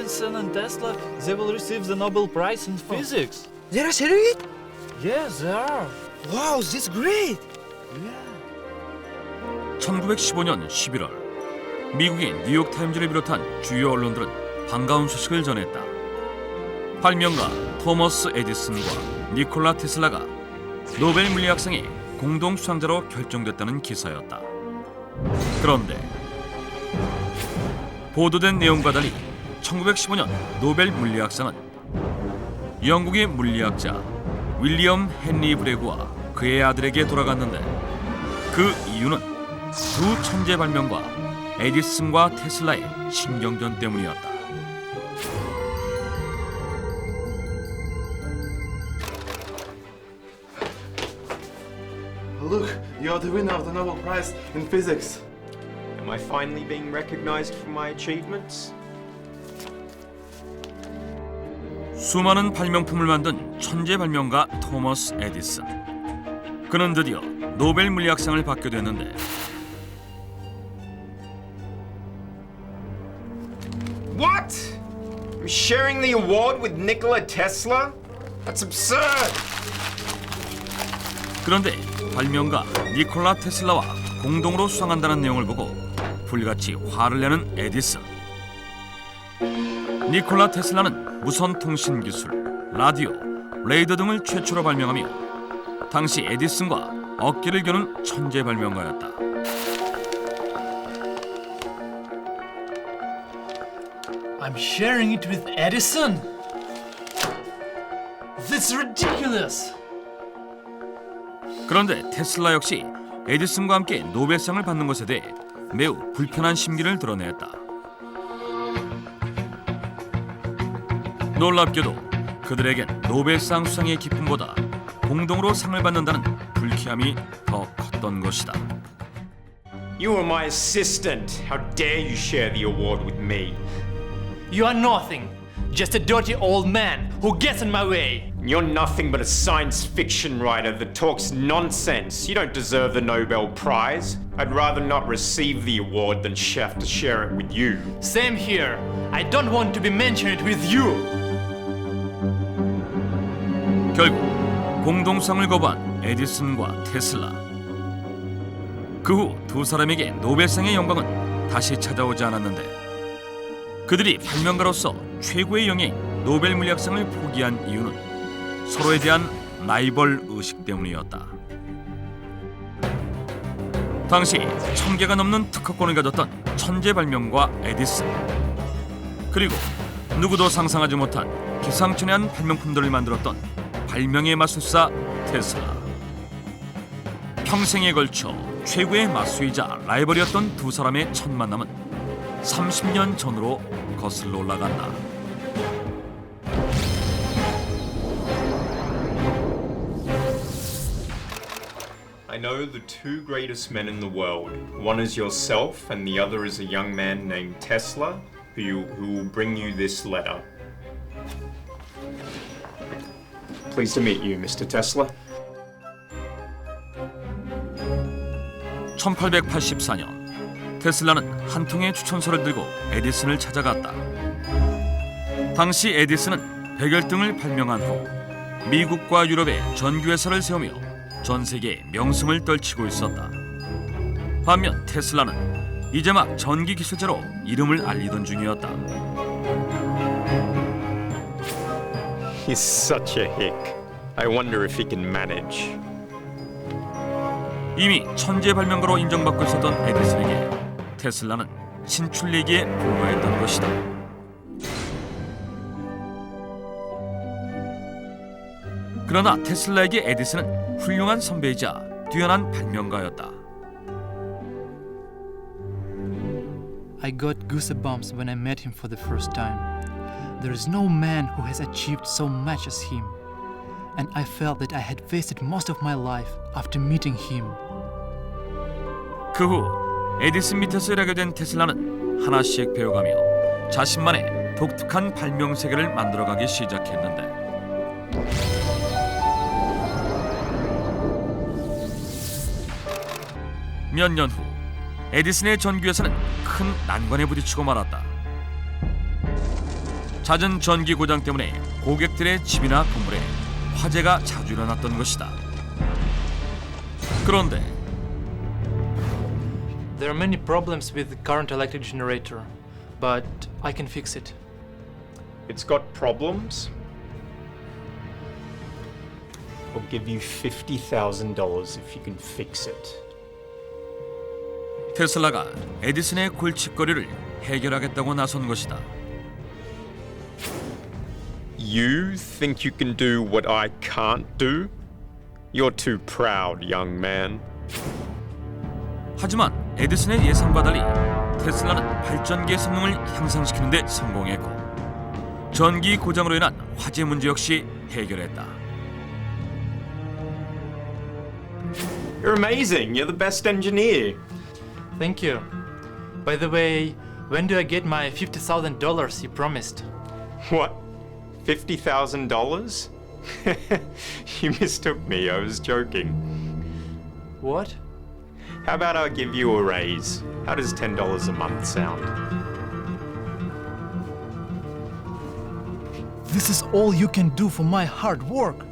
Edison and Tesla, they will receive the Nobel Prize in physics. They are serious? Yes, they are. Wow, this is great. Yeah. 1915년 11월 미국의 뉴욕 타임즈를 비롯한 주요 언론들은 반가운 소식을 전했다. 발명가 토머스 에디슨과 니콜라 테슬라가 노벨 물리학상의 공동 수상자로 결정됐다는 기사였다. 그런데 보도된 내용과 달리 1915년 노벨 물리학상은 영국의 물리학자 윌리엄 헨리 브래그와 그의 아들에게 돌아갔는데 그 이유는 두 천재 발명가 에디슨과 테슬라의 신경전 때문이었다. Look, you're the winner of the Nobel Prize in Physics. Am I finally being recognized for my achievements? 수많은 발명품을 만든 천재 발명가 토머스 에디슨. 그는 드디어 노벨 물리학상을 받게 됐는데 What? I'm sharing the award with Nikola Tesla? That's absurd! 그런데 발명가 니콜라 테슬라와 공동으로 수상한다는 내용을 보고 불같이 화를 내는 에디슨. 니콜라 테슬라는 무선 통신 기술, 라디오, 레이더 등을 최초로 발명하며 당시 에디슨과 어깨를 겨눈 천재 발명가였다. I'm sharing it with Edison? That's ridiculous! 그런데 테슬라 역시 에디슨과 함께 노벨상을 받는 것에 대해 매우 불편한 심기를 드러냈다. 놀랍게도 그들에겐 노벨상 수상의 기쁨보다 공동으로 상을 받는다는 불쾌함이 더 컸던 것이다. You were my assistant. How dare you share the award with me? You are nothing, just a dirty old man who gets in my way. You're nothing but a science fiction writer that talks nonsense. You don't deserve the Nobel Prize. I'd rather not receive the award than have to share it with you. Same here. I don't want to be mentioned with you. 결국 공동상을 거부한 에디슨과 테슬라. 그 후 두 사람에게 노벨상의 영광은 다시 찾아오지 않았는데 그들이 발명가로서 최고의 영예인 노벨 물리학상을 포기한 이유는 서로에 대한 라이벌 의식 때문이었다. 당시 1000개가 넘는 특허권을 가졌던 천재 발명가 에디슨, 그리고 누구도 상상하지 못한 기상천외한 발명품들을 만들었던 발명의 마술사 테슬라. 평생에 걸쳐 최고의 마수이자 라이벌이었던 두 사람의 첫 만남은 30년 전으로 거슬러 올라간다. I know the two greatest men in the world. One is yourself, and the other is a young man named Tesla, who will bring you this letter. Pleased to meet you, Mr. Tesla. 1884년 테슬라는 한 통의 추천서를 들고 에디슨을 찾아갔다. 당시 에디슨은 백열등을 발명한 후 미국과 유럽에 전기회사를 세우며 전 세계에 명성을 떨치고 있었다. 반면 테슬라는 이제 막 전기 기술자로 이름을 알리던 중이었다. He's such a hick. I wonder if he can manage. 이미 천재 발명가로 인정받고 있었던 에디슨에게 테슬라는 신출내기에 불과했던 것이다. 그러나 테슬라에게 에디슨은 훌륭한 선배이자 뛰어난 발명가였다. I got goosebumps when I met him for the first time. There is no man who has achieved so much as him. And I felt that I had wasted most of my life after meeting him. 그 후 에디슨 밑에서 일하게 된 테슬라는 하나씩 배워가며 자신만의 독특한 발명 세계를 만들어가기 시작했는데 몇 년 후 에디슨의 전기회사는 큰 난관에 부딪히고 말았다. 잦은 전기 고장 때문에 고객들의 집이나 건물에 화재가 자주 일어났던 것이다. 그런데 There are many problems with the current electric generator, but I can fix it. It's got problems? I'll give you $50,000 if you can fix it. 테슬라가 에디슨의 골칫거리를 해결하겠다고 나선 것이다. You think you can do what I can't do? You're too proud, young man. 하지만 에디슨의 예상과 달리 테슬라는 발전기의 성능을 향상시키는 데 성공했고 전기 고장으로 인한 화재 문제 역시 해결했다. You're amazing. You're the best engineer. Thank you. By the way, when do I get my $50,000 you promised? What? $50,000? You mistook me. I was joking. What? How about I give you a raise? How does $10 a month sound? This is all you can do for my hard work.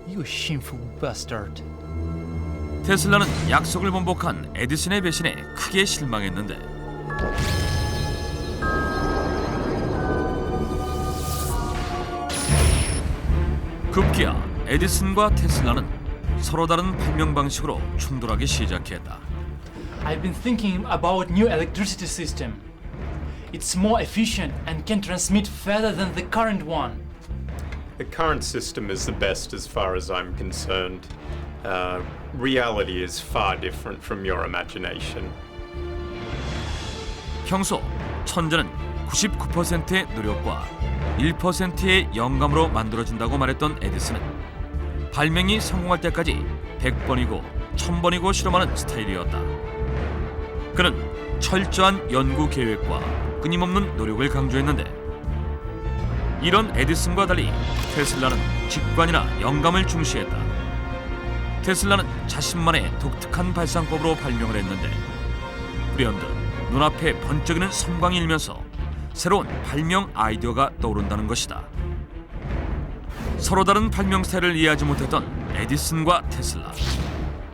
You shameful bastard. 테슬라는 약속을 번복한 에디슨의 배신에 크게 실망했는데 급기야 에디슨과 테슬라는 서로 다른 발명 방식으로 충돌하기 시작했다. I've been thinking about new electricity system. It's more efficient and can transmit further than the current one. The current system is the best as far as I'm concerned. Reality is far different from your imagination. 평소 천재는 99%의 노력과 1%의 영감으로 만들어진다고 말했던 에디슨은 발명이 성공할 때까지 100번이고 1000번이고 실험하는 스타일이었다. 그는 철저한 연구 계획과 끊임없는 노력을 강조했는데 이런 에디슨과 달리 테슬라는 직관이나 영감을 중시했다. 테슬라는 자신만의 독특한 발상법으로 발명을 했는데 불현듯 눈앞에 번쩍이는 섬광이 일면서 새로운 발명 아이디어가 떠오른다는 것이다. 서로 다른 발명 스타일을 이해하지 못했던 에디슨과 테슬라.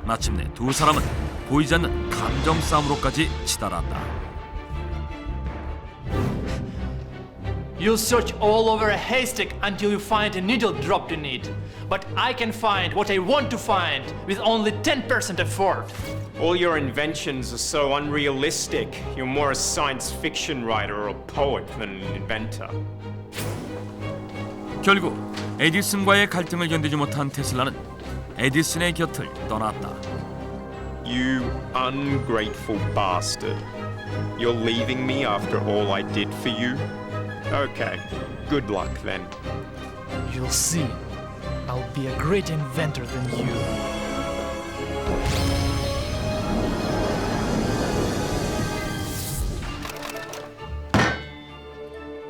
마침내 두 사람은 보이지 않는 감정 싸움으로까지 치달았다. You'll search all over a haystack until you find a needle dropped in it. But I can find what I want to find with only 10% effort. All your inventions are so unrealistic. You're more a science fiction writer or a poet than an inventor. 결국 에디슨과의 갈등을 견디지 못한 테슬라는 에디슨의 곁을 떠났다. You ungrateful bastard. You're leaving me after all I did for you? Okay, good luck then. You'll see. I'll be a great inventor than you.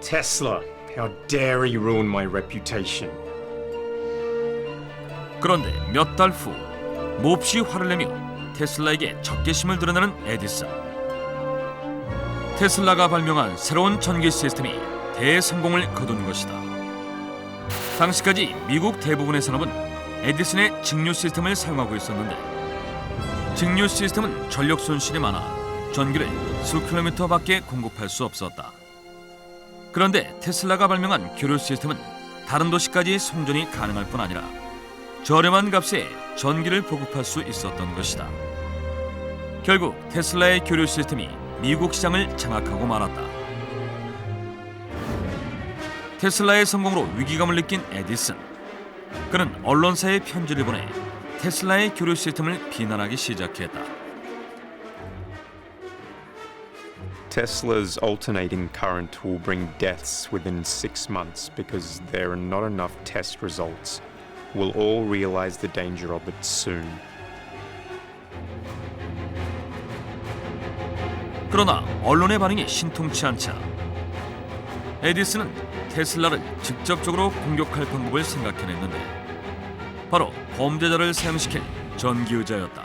Tesla, how dare he ruin my reputation? 그런데 몇 달 후 몹시 화를 내며 테슬라에게 적개심을 드러내는 에디슨. 테슬라가 발명한 새로운 전기 시스템이 대성공을 거둔 것이다. 당시까지 미국 대부분의 산업은 에디슨의 직류 시스템을 사용하고 있었는데 직류 시스템은 전력 손실이 많아 전기를 수 킬로미터 밖에 공급할 수 없었다. 그런데 테슬라가 발명한 교류 시스템은 다른 도시까지 송전이 가능할 뿐 아니라 저렴한 값에 전기를 보급할 수 있었던 것이다. 결국 테슬라의 교류 시스템이 미국 시장을 장악하고 말았다. 테슬라의 성공으로 위기감을 느낀 에디슨. 그는 언론사에 편지를 보내 테슬라의 교류 시스템을 비난하기 시작했다. Tesla's alternating current will bring deaths within 6 months because there are not enough test results. We'll all realize the danger of it soon. 그러나 언론의 반응이 신통치 않자 에디슨은 테슬라를 직접적으로 공격할 방법을 생각해냈는데 바로 범죄자를 사용시킬 전기의자였다.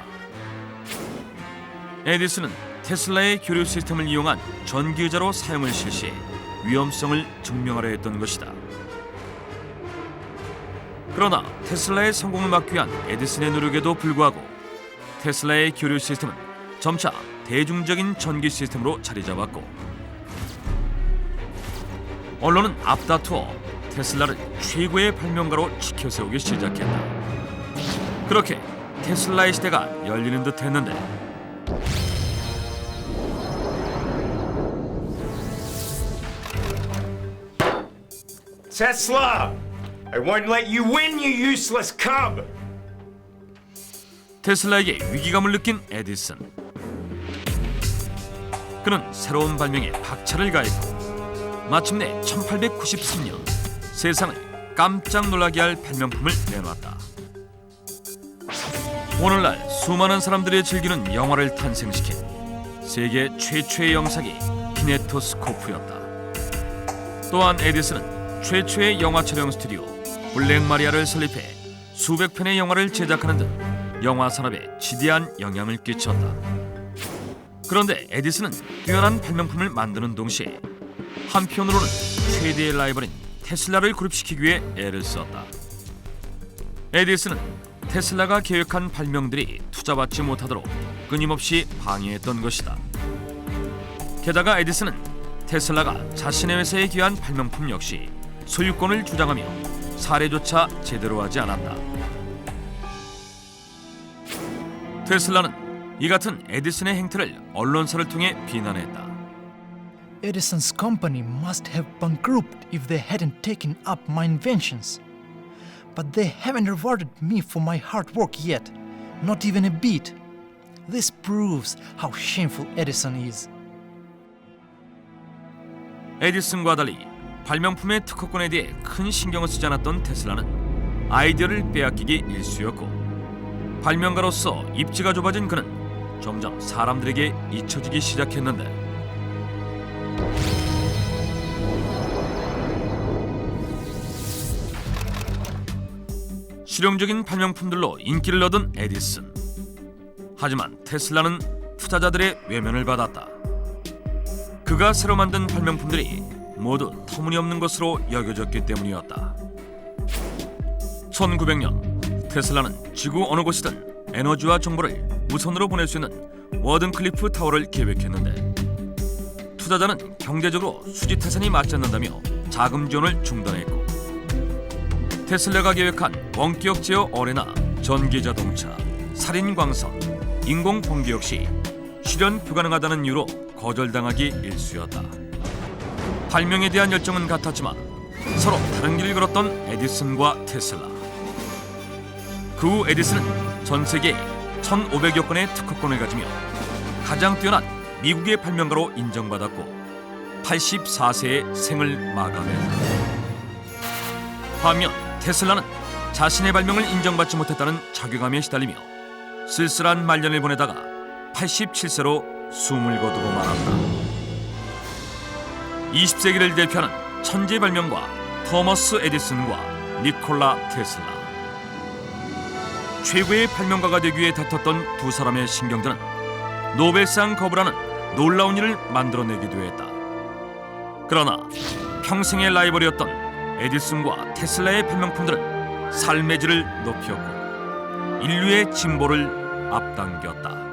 에디슨은 테슬라의 교류 시스템을 이용한 전기의자로 사용을 실시해 위험성을 증명하려 했던 것이다. 그러나 테슬라의 성공을 막기 위한 에디슨의 노력에도 불구하고 테슬라의 교류 시스템은 점차 대중적인 전기 시스템으로 자리 잡았고 언론은 앞다투어 테슬라를 최고의 발명가로 치켜세우기 시작했다. 그렇게 테슬라의 시대가 열리는 듯 했는데 Tesla! I won't let you win, you useless cub! 테슬라에게 위기감을 느낀 에디슨. 그는 새로운 발명에 박차를 가했고 마침내 1893년 세상을 깜짝 놀라게 할 발명품을 내놨다. 오늘날 수많은 사람들이 즐기는 영화를 탄생시킨 세계 최초의 영상이 키네토스코프였다. 또한 에디슨은 최초의 영화 촬영 스튜디오 블랙마리아를 설립해 수백 편의 영화를 제작하는 등 영화 산업에 지대한 영향을 끼쳤다. 그런데 에디슨은 뛰어난 발명품을 만드는 동시에 한편으로는 최대의 라이벌인 테슬라를 고립시키기 위해 애를 썼다. 에디슨은 테슬라가 계획한 발명들이 투자받지 못하도록 끊임없이 방해했던 것이다. 게다가 에디슨은 테슬라가 자신의 회사에 기여한 발명품 역시 소유권을 주장하며 사례조차 제대로 하지 않았다. 테슬라는 이 같은 에디슨의 행태를 언론사를 통해 비난했다. Edison's company must have bankrupted if they hadn't taken up my inventions. But they haven't rewarded me for my hard work yet, not even a bit. This proves how shameful Edison is. 에디슨과 달리 발명품의 특허권에 대해 큰 신경을 쓰지 않았던 테슬라는 아이디어를 빼앗기기 일쑤였고 발명가로서 입지가 좁아진 그는 점점 사람들에게 잊혀지기 시작했는데 실용적인 발명품들로 인기를 얻은 에디슨. 하지만 테슬라는 투자자들의 외면을 받았다. 그가 새로 만든 발명품들이 모두 터무니없는 것으로 여겨졌기 때문이었다. 1900년 테슬라는 지구 어느 곳이든 에너지와 정보를 무선으로 보낼 수 있는 워든클리프 타워를 계획했는데 투자자는 경제적으로 수지타산이 맞지 않는다며 자금 지원을 중단했고 테슬라가 계획한 원기역 제어 어뢰나 전기자동차, 살인광선, 인공번개 역시 실현 불가능하다는 이유로 거절당하기 일쑤였다. 발명에 대한 열정은 같았지만 서로 다른 길을 걸었던 에디슨과 테슬라. 그 후 에디슨은 전 세계에 1,500여 건의 특허권을 가지며 가장 뛰어난 미국의 발명가로 인정받았고 84세의 생을 마감했다. 반면 테슬라는 자신의 발명을 인정받지 못했다는 자괴감에 시달리며 쓸쓸한 말년을 보내다가 87세로 숨을 거두고 말았다. 20세기를 대표하는 천재 발명가 토머스 에디슨과 니콜라 테슬라. 최고의 발명가가 되기 위해 다퉜던 두 사람의 신경전은 노벨상 거부라는 놀라운 일을 만들어내기도 했다. 그러나 평생의 라이벌이었던 에디슨과 테슬라의 발명품들은 삶의 질을 높였고 인류의 진보를 앞당겼다.